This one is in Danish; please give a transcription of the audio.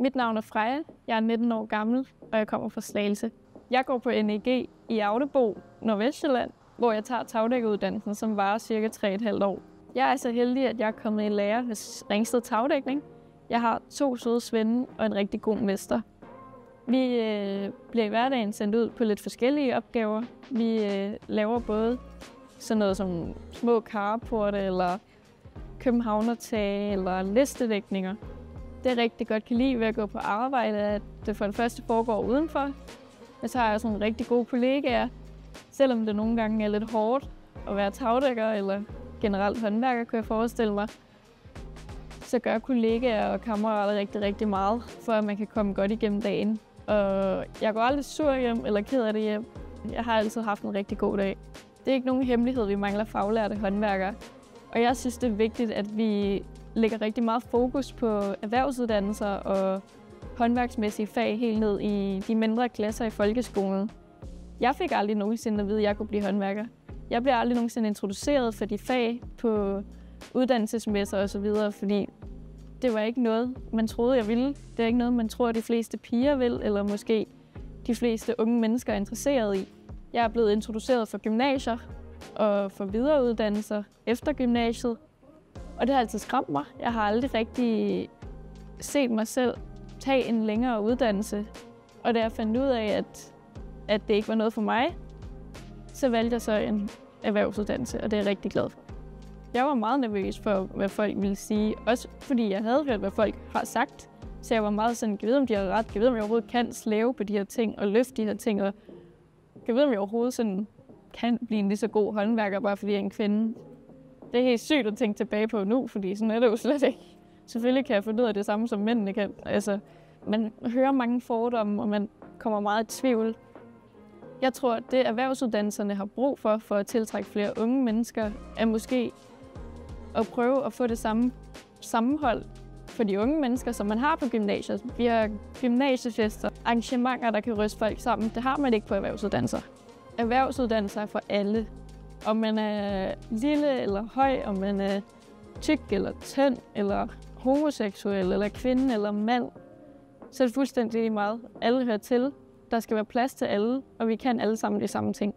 Mit navn er Freja, jeg er 19 år gammel, og jeg kommer fra Slagelse. Jeg går på NEG i Audebo, Nordvestjylland, hvor jeg tager tagdækkeruddannelsen, som varer cirka 3,5 år. Jeg er så heldig, at jeg er kommet i lære hos Ringsted Tagdækning. Jeg har 2 søde svende og en rigtig god mester. Vi bliver i hverdagen sendt ud på lidt forskellige opgaver. Vi laver både sådan noget som små carporte, eller københavnertage, eller listedækninger. Det jeg rigtig godt kan lide ved at gå på arbejde, at det for det første foregår udenfor. Og så har jeg sådan rigtig gode kollegaer, selvom det nogle gange er lidt hårdt at være tagdækker eller generelt håndværker, kan jeg forestille mig. Så gør kollegaer og kammerater rigtig meget, for at man kan komme godt igennem dagen. Og jeg går aldrig sur hjem eller ked af det hjem. Jeg har altid haft en rigtig god dag. Det er ikke nogen hemmelighed, vi mangler faglærte håndværkere. Og jeg synes, det er vigtigt, at vi lægger rigtig meget fokus på erhvervsuddannelser og håndværksmæssige fag helt ned i de mindre klasser i folkeskolen. Jeg fik aldrig nogensinde at vide, at jeg kunne blive håndværker. Jeg blev aldrig nogensinde introduceret for de fag på uddannelsesmesser osv., fordi det var ikke noget, man troede, jeg ville. Det er ikke noget, man tror, de fleste piger vil, eller måske de fleste unge mennesker er interesseret i. Jeg er blevet introduceret for gymnasier og for videreuddannelser efter gymnasiet, og det har altid skræmt mig. Jeg har aldrig rigtig set mig selv tage en længere uddannelse, og da jeg fandt ud af, at det ikke var noget for mig, så valgte jeg så en erhvervsuddannelse, og det er jeg rigtig glad for. Jeg var meget nervøs for, hvad folk ville sige, også fordi jeg havde hørt, hvad folk har sagt. Så jeg var meget sådan, jeg ved, om de har ret, jeg ved, om jeg overhovedet kan slæve på de her ting og løfte de her ting, og jeg ved, om jeg overhovedet sådan kan blive en lige så god håndværker, bare fordi jeg er en kvinde. Det er helt sygt at tænke tilbage på nu, fordi sådan er det jo slet ikke. Selvfølgelig kan jeg finde ud af det samme, som mændene kan. Altså, man hører mange fordomme, og man kommer meget i tvivl. Jeg tror, at det erhvervsuddannelserne har brug for at tiltrække flere unge mennesker, er måske at prøve at få det samme sammenhold for de unge mennesker, som man har på gymnasiet. Vi har gymnasiefester, arrangementer, der kan ryste folk sammen. Det har man ikke på erhvervsuddannelser. Erhvervsuddannelser er for alle. Om man er lille eller høj, om man er tyk eller tynd, eller homoseksuel, eller kvinde eller mand, så er det fuldstændig meget. Alle hører til. Der skal være plads til alle, og vi kan alle sammen de samme ting.